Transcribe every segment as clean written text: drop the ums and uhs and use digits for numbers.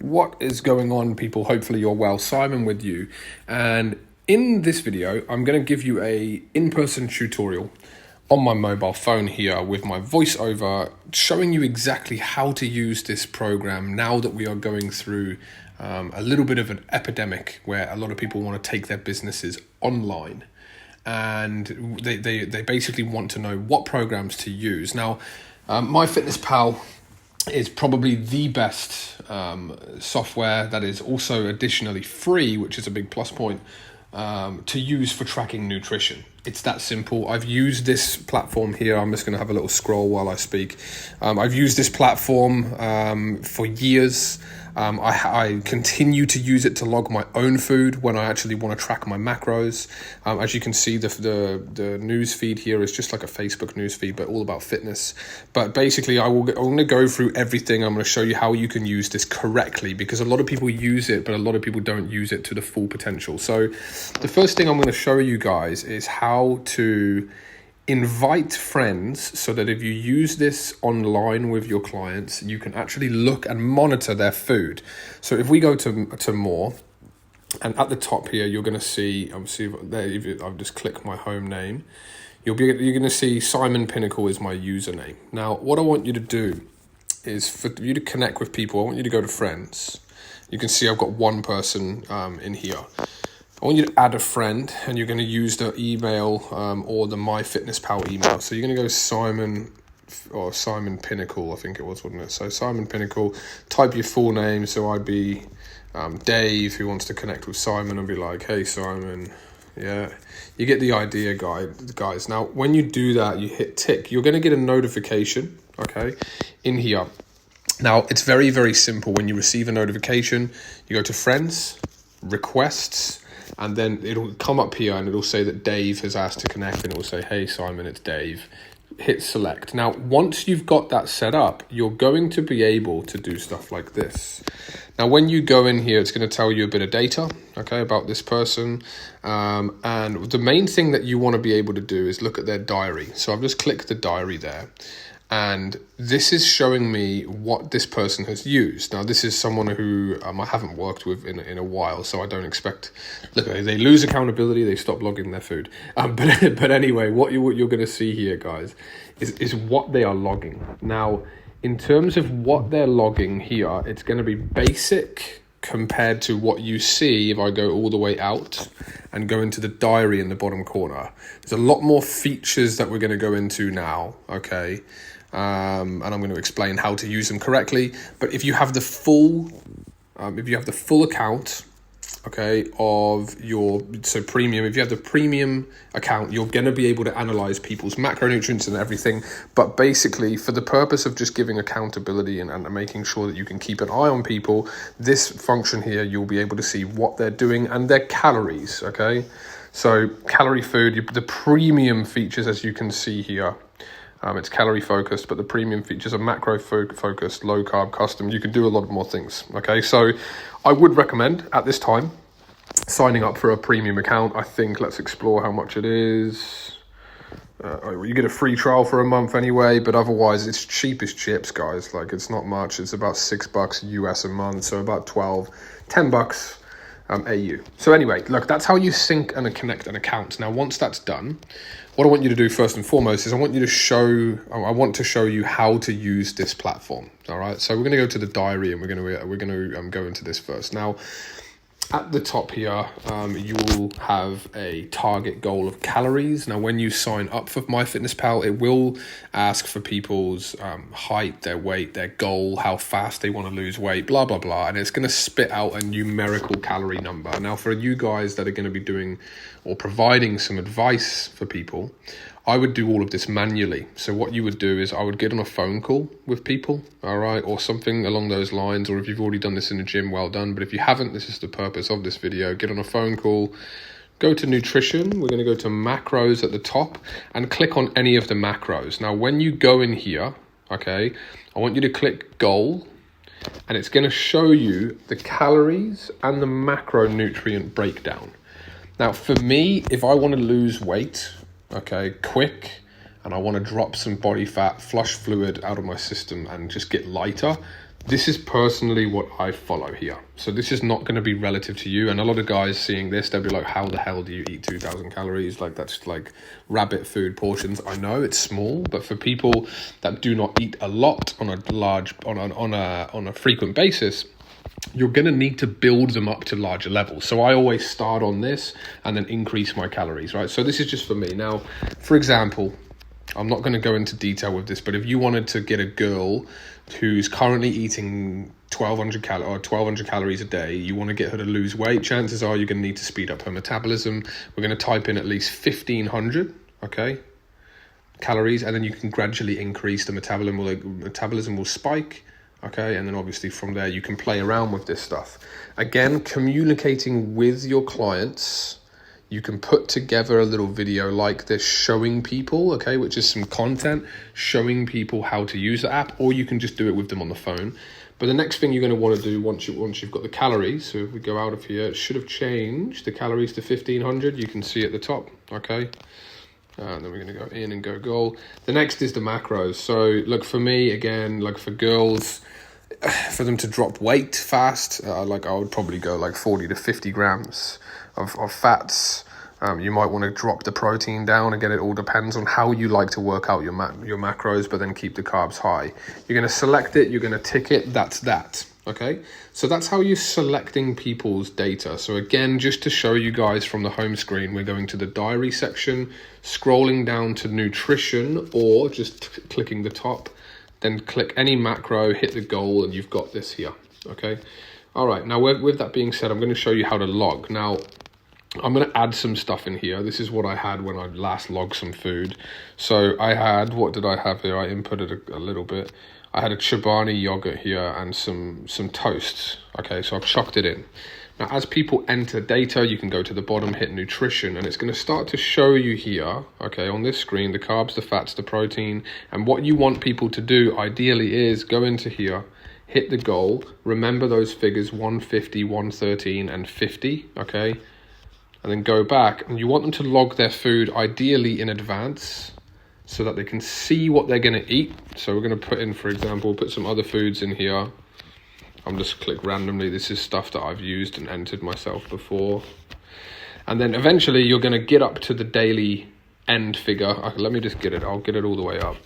What is going on, people? Hopefully you're well. Simon with you, and in this video I'm going to give you a in-person tutorial on my mobile phone here with my voiceover, showing you exactly how to use this program now that we are going through a little bit of an epidemic where a lot of people want to take their businesses online, and they basically want to know what programs to use. Now, MyFitnessPal is probably the best software that is also additionally free, which is a big plus point, to use for tracking nutrition. It's that simple. I've used this platform here. I'm just going to have a little scroll while I speak. I've used this platform for years. I continue to use it to log my own food when I actually want to track my macros. As you can see, the news feed here is just like a Facebook news feed, but all about fitness. But basically, I'm going to go through everything. I'm going to show you how you can use this correctly, because a lot of people use it, but a lot of people don't use it to the full potential. So the first thing I'm going to show you guys is how to invite friends, so that if you use this online with your clients, you can actually look and monitor their food. So if we go to more, and at the top here, you're going to see, I've just clicked my home name. You're going to see Simon Pinnacle is my username. Now, what I want you to do is for you to connect with people. I want you to go to friends. You can see I've got one person in here. I want you to add a friend, and you're going to use the email or the MyFitnessPal email. So you're going to go Simon Pinnacle, I think it was, wasn't it? So Simon Pinnacle, type your full name. So I'd be Dave, who wants to connect with Simon, and be like, hey, Simon. Yeah, you get the idea, guys. Now, when you do that, you hit tick. You're going to get a notification, okay, in here. Now, it's very, very simple. When you receive a notification, you go to friends, requests, and then it'll come up here and it'll say that Dave has asked to connect, and it will say, hey, Simon, it's Dave. Hit select. Now, once you've got that set up, you're going to be able to do stuff like this. Now, when you go in here, it's going to tell you a bit of data, okay, about this person. And the main thing that you want to be able to do is look at their diary. So I've just clicked the diary there. And this is showing me what this person has used. Now, this is someone who I haven't worked with in a while, so I don't expect... Look, they lose accountability, they stop logging their food. But anyway, what you're going to see here, guys, is what they are logging. Now, in terms of what they're logging here, it's going to be basic compared to what you see if I go all the way out and go into the diary in the bottom corner. There's a lot more features that we're going to go into now, okay? And I'm going to explain how to use them correctly. But if you have the full, account, okay, of your premium, if you have the premium account, you're going to be able to analyze people's macronutrients and everything. But basically, for the purpose of just giving accountability and making sure that you can keep an eye on people, this function here, you'll be able to see what they're doing and their calories. Okay, so calorie food, the premium features, as you can see here. It's calorie focused, but the premium features are macro focused, low carb, custom. You can do a lot more things. Okay, so I would recommend at this time signing up for a premium account. I think let's explore how much it is. You get a free trial for a month anyway, but otherwise it's cheap as chips, guys. Like, it's not much. It's about $6 US a month, so about $10 AU. So anyway, look, that's how you sync and connect an account. Now, once that's done, what I want you to do first and foremost is I want to show you how to use this platform. All right, so we're going to go to the diary, and we're going to go into this first. Now, at the top here, you will have a target goal of calories. Now, when you sign up for MyFitnessPal, it will ask for people's height, their weight, their goal, how fast they want to lose weight, blah, blah, blah. And it's going to spit out a numerical calorie number. Now, for you guys that are going to be doing or providing some advice for people, I would do all of this manually. So what you would do is I would get on a phone call with people, all right, or something along those lines. Or if you've already done this in the gym, well done. But if you haven't, this is the purpose of this video. Get on a phone call, go to nutrition. We're going to go to macros at the top and click on any of the macros. Now, when you go in here, okay, I want you to click goal, and it's going to show you the calories and the macronutrient breakdown. Now, for me, if I want to lose weight, okay, quick, and I want to drop some body fat, flush fluid out of my system and just get lighter, This is personally what I follow here. So this is not going to be relative to you. And a lot of guys seeing this, they'll be like, how the hell do you eat 2,000 calories? Like, that's like rabbit food portions. I know it's small, but for people that do not eat a lot on a frequent basis, you're going to need to build them up to larger levels. So I always start on this and then increase my calories, right? So this is just for me. Now, for example, I'm not going to go into detail with this, but if you wanted to get a girl who's currently eating 1,200 calories a day, you want to get her to lose weight, chances are you're going to need to speed up her metabolism. We're going to type in at least 1,500, okay, calories, and then you can gradually increase the metabolism will spike, okay, and then obviously from there you can play around with this stuff. Again, communicating with your clients. You can put together a little video like this showing people, okay, which is some content, showing people how to use the app, or you can just do it with them on the phone. But the next thing you're going to want to do once you've got the calories, so if we go out of here, it should have changed the calories to 1,500. You can see at the top, okay. And then we're going to go in and go goal. The next is the macros. So look, for me, again, like for girls, for them to drop weight fast, like I would probably go like 40 to 50 grams of fats. You might want to drop the protein down. Again, it all depends on how you like to work out your macros, but then keep the carbs high. You're going to select it, you're going to tick it, that's that. Okay, so that's how you're selecting people's data. So again, just to show you guys from the home screen, we're going to the diary section, scrolling down to nutrition, or just clicking the top, then click any macro, hit the goal, and you've got this here. Okay, all right, now with that being said, I'm going to show you how to log. Now, I'm going to add some stuff in here. This is what I had when I last logged some food. So I had, what did I have here? I inputted a little bit. I had a Chobani yogurt here and some toasts. Okay, so I've chucked it in. Now, as people enter data, you can go to the bottom, hit nutrition, and it's going to start to show you here, okay, on this screen, the carbs, the fats, the protein. And what you want people to do, ideally, is go into here, hit the goal, remember those figures, 150, 113, and 50, okay? And then go back, and you want them to log their food ideally in advance so that they can see what they're going to eat. So we're going to put in, for example, put some other foods in here. I'm just click randomly. This is stuff that I've used and entered myself before. And then eventually you're going to get up to the daily end figure. Okay, let me just get it. I'll get it all the way up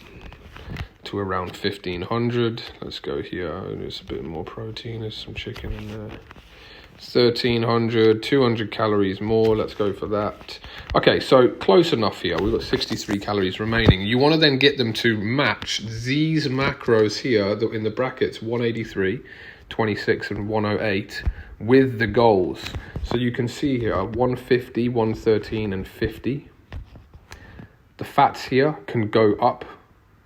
to around 1,500. Let's go here. There's a bit more protein. There's some chicken in there. 1,300, 200 calories more. Let's go for that. Okay, so close enough here. We've got 63 calories remaining. You want to then get them to match these macros here in the brackets, 183, 26, and 108 with the goals. So you can see here 150, 113, and 50. The fats here can go up.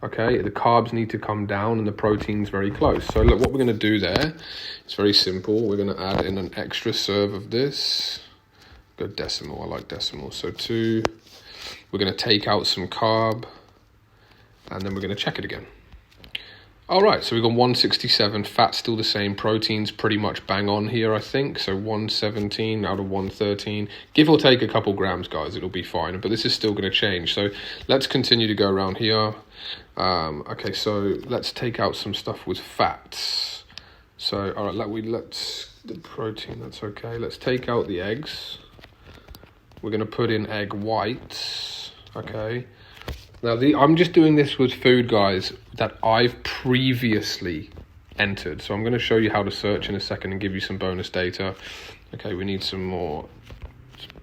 Okay, the carbs need to come down and the protein's very close. So look, what we're going to do there, it's very simple. We're going to add in an extra serve of this. Go decimal, I like decimal. So 2, we're going to take out some carb, and then we're going to check it again. All right, so we've got 167, fat still the same, protein's pretty much bang on here, I think. So 117 out of 113, give or take a couple grams, guys, it'll be fine, but this is still going to change. So let's continue to go around here. Okay, so let's take out some stuff with fats. So, all right, let's the protein, that's okay. Let's take out the eggs. We're going to put in egg whites, okay. Now, I'm just doing this with food, guys, that I've previously entered. So I'm going to show you how to search in a second and give you some bonus data. Okay, we need some more,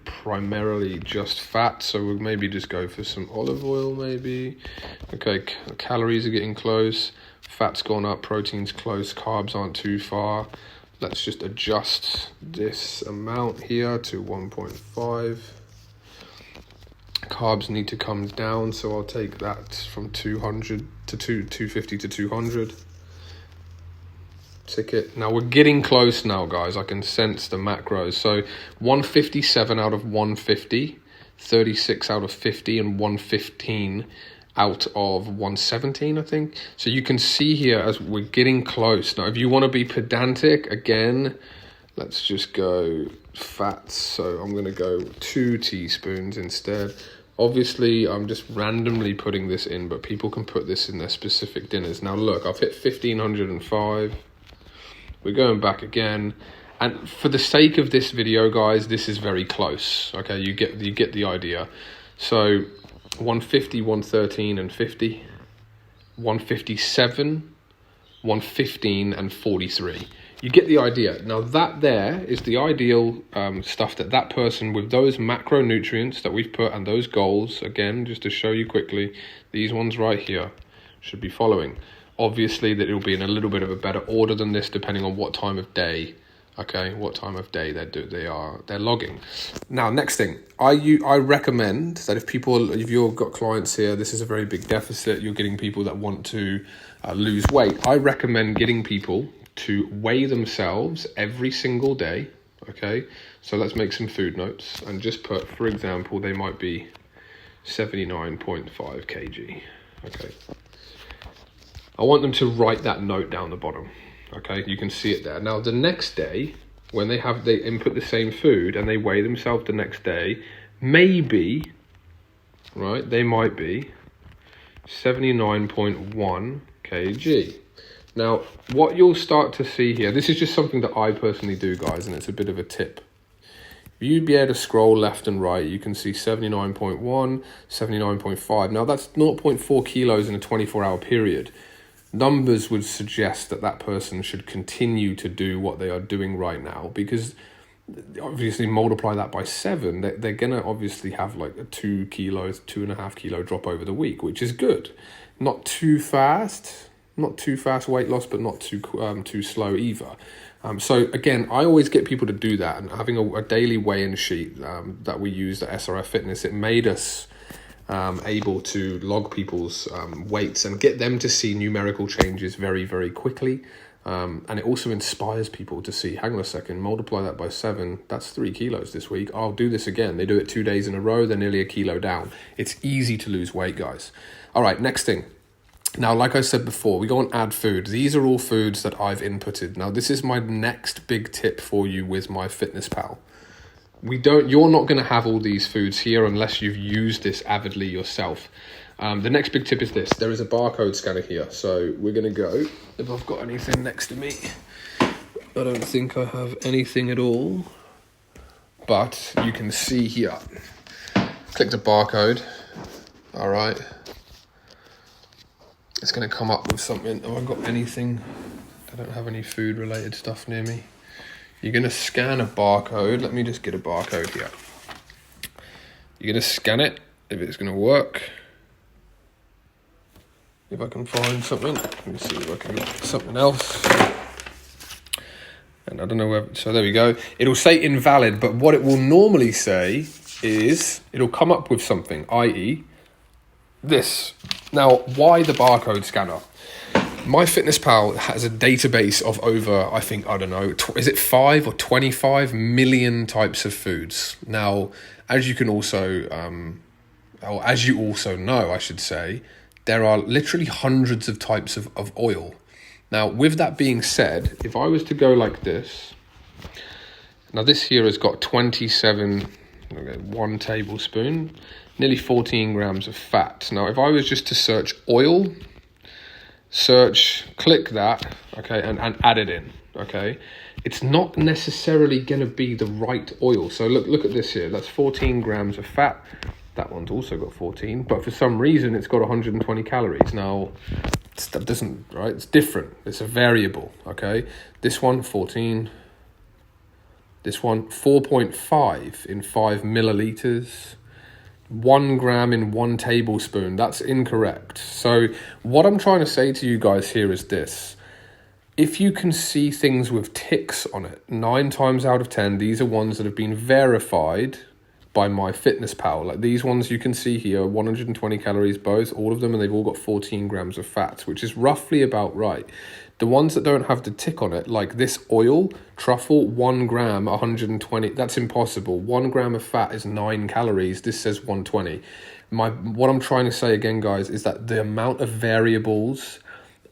primarily just fat. So we'll maybe just go for some olive oil, maybe. Okay, calories are getting close. Fat's gone up, protein's close, carbs aren't too far. Let's just adjust this amount here to 1.5. Carbs need to come down, so I'll take that from 200 to 250 to 200. Tick it. Now we're getting close now, guys. I can sense the macros. So 157 out of 150, 36 out of 50, and 115 out of 117, I think. So you can see here as we're getting close. Now, if you want to be pedantic, again, let's just go fats. So I'm going to go 2 teaspoons instead. Obviously, I'm just randomly putting this in, but people can put this in their specific dinners. Now, look, I've hit 1,505. We're going back again. And for the sake of this video, guys, this is very close. Okay, you get the idea. So 150, 113 and 50, 157, 115 and 43. You get the idea. Now that there is the ideal stuff that person with those macronutrients that we've put and those goals, again, just to show you quickly, these ones right here should be following. Obviously that it'll be in a little bit of a better order than this depending on what time of day, okay, what time of day they're logging. Now, next thing, I recommend that if you've got clients here, this is a very big deficit, you're getting people that want to lose weight. I recommend getting people to weigh themselves every single day, okay? So let's make some food notes and just put, for example, they might be 79.5 kg, okay? I want them to write that note down the bottom, okay? You can see it there. Now, the next day, when they input the same food and they weigh themselves the next day, maybe, right, they might be 79.1 kg. Now, what you'll start to see here, this is just something that I personally do, guys, and it's a bit of a tip. You'd be able to scroll left and right, you can see 79.1, 79.5. Now, that's 0.4 kilos in a 24-hour period. Numbers would suggest that person should continue to do what they are doing right now, because obviously multiply that by 7, they're going to obviously have like a 2.5 kilo drop over the week, which is good. Not too fast weight loss, but not too slow either. So again, I always get people to do that, and having a daily weigh-in sheet that we used at SRF Fitness, it made us able to log people's weights and get them to see numerical changes very, very quickly. And it also inspires people to see, hang on a second, multiply that by 7, that's 3 kilos this week. I'll do this again. They do it 2 days in a row, they're nearly a kilo down. It's easy to lose weight, guys. All right, next thing. Now, like I said before, we go on add food. These are all foods that I've inputted. Now, this is my next big tip for you with my Fitness Pal. You're not going to have all these foods here unless you've used this avidly yourself. The next big tip is this. There is a barcode scanner here. So we're going to go, if I've got anything next to me. I don't think I have anything at all. But you can see here. Click the barcode. All right. It's going to come up with something. Have I got anything? I don't have any food related stuff near me. You're going to scan a barcode. Let me just get a barcode here. You're going to scan it, if it's going to work. If I can find something. Let me see if I can get something else. And I don't know where. So there we go. It'll say invalid, but what it will normally say is it'll come up with something, i.e. this. Now, why the barcode scanner? MyFitnessPal has a database of over, I don't know, is it 5 or 25 million types of foods. Now, as you also know, I should say, there are literally hundreds of types of oil. Now, with that being said, if I was to go like this, now this here has got 1 tablespoon, nearly 14 grams of fat. Now, if I was just to search oil, click that, okay, and add it in, okay, it's not necessarily going to be the right oil. So look at this here. That's 14 grams of fat. That one's also got 14, but for some reason it's got 120 calories. Now, that doesn't, right? It's different. It's a variable, okay? This one, 14. This one, 4.5 in 5 milliliters. 1 gram in 1 tablespoon. That's incorrect. So what I'm trying to say to you guys here is this. If you can see things with ticks on it, 9 times out of 10, these are ones that have been verified by MyFitnessPal. Like these ones you can see here, 120 calories both, all of them, and they've all got 14 grams of fat, which is roughly about right. The ones that don't have the tick on it, like this oil, truffle, 1 gram, 120, that's impossible. 1 gram of fat is 9 calories. This says 120. What I'm trying to say again, guys, is that the amount of variables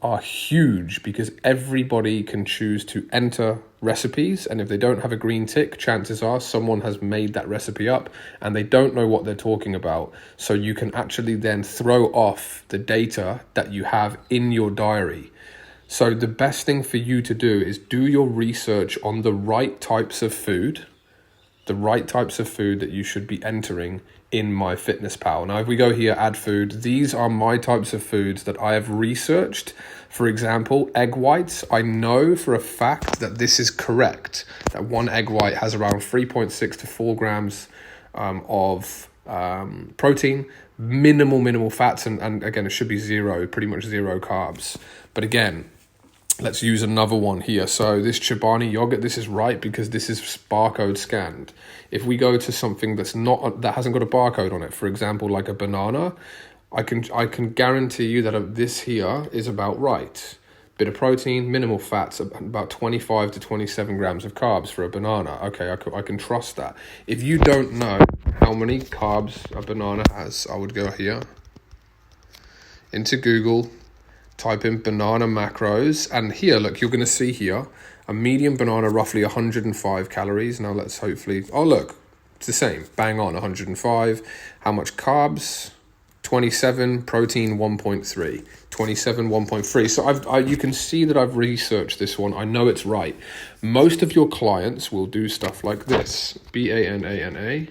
are huge because everybody can choose to enter recipes, and if they don't have a green tick, chances are someone has made that recipe up and they don't know what they're talking about. So you can actually then throw off the data that you have in your diary. So the best thing for you to do is do your research on the right types of food, that you should be entering in MyFitnessPal. Now, if we go here, add food, these are my types of foods that I have researched. For example, egg whites. I know for a fact that this is correct, that one egg white has around 3.6 to 4 grams of protein, minimal fats, and again, it should be pretty much zero carbs. But again, let's use another one here. So this Chobani yogurt, this is right because this is barcode scanned. If we go to something that hasn't got a barcode on it, for example, like a banana, I can guarantee you that this here is about right. Bit of protein, minimal fats, about 25 to 27 grams of carbs for a banana. Okay, I can trust that. If you don't know how many carbs a banana has, I would go here into Google, type in banana macros, and here, look, you're going to see here a medium banana, roughly 105 calories. Now let's hopefully, oh look, it's the same, bang on, 105. How much carbs? 27, protein 1.3, 27, 1.3. So you can see that I've researched this one. I know it's right. Most of your clients will do stuff like this, BANANA.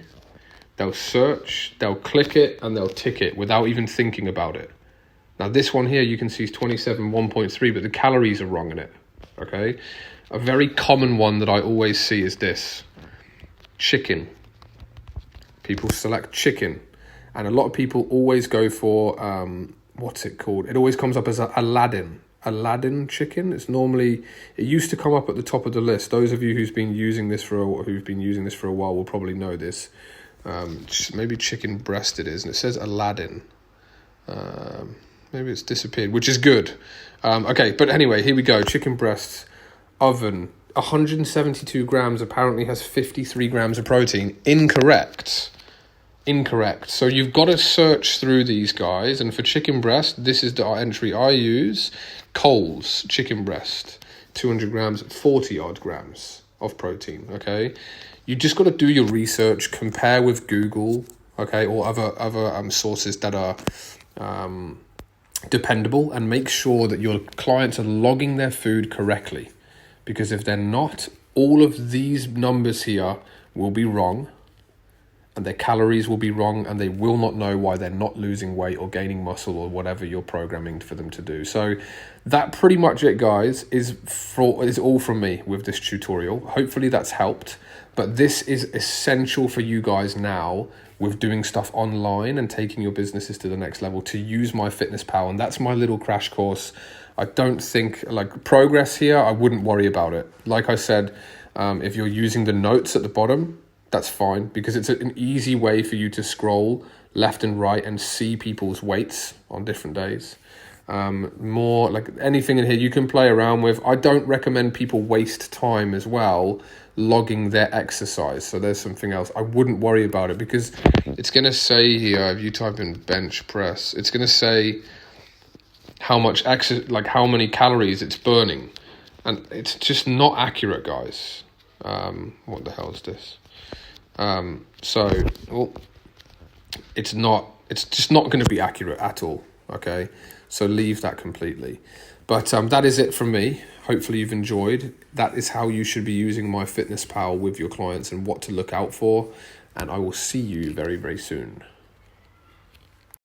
They'll search, they'll click it, and they'll tick it without even thinking about it. Now this one here, you can see is 27, 1.3, but the calories are wrong in it, okay? A very common one that I always see is this, chicken. People select chicken. And a lot of people always go for, what's it called? It always comes up as Aladdin chicken. It used to come up at the top of the list. Those of you who've been using this for a while will probably know this. Maybe chicken breast it is, and it says Aladdin. Maybe it's disappeared, which is good. Okay, but anyway, here we go. Chicken breast, oven, 172 grams, apparently has 53 grams of protein. Incorrect. So you've got to search through these guys, and for chicken breast, this is the entry I use. Coles chicken breast, 200 grams, 40 odd grams of protein, okay? You just got to do your research, compare with Google, okay, or other sources that are dependable, and make sure that your clients are logging their food correctly, because if they're not, all of these numbers here will be wrong, and their calories will be wrong, and they will not know why they're not losing weight or gaining muscle or whatever you're programming for them to do. So that pretty much it, guys, is all from me with this tutorial. Hopefully that's helped, but this is essential for you guys now with doing stuff online and taking your businesses to the next level, to use MyFitnessPal. And that's my little crash course. I don't think, like, progress here, I wouldn't worry about it. Like I said, if you're using the notes at the bottom, that's fine, because it's an easy way for you to scroll left and right and see people's weights on different days. More like anything in here you can play around with. I don't recommend people waste time as well logging their exercise. So there's something else. I wouldn't worry about it, because it's going to say here, if you type in bench press, it's going to say how much how many calories it's burning, and it's just not accurate, guys. What the hell is this? It's just not going to be accurate at all, okay? So leave that completely. But that is it from me. Hopefully you've enjoyed. That is how you should be using MyFitnessPal with your clients and what to look out for. And I will see you very, very soon.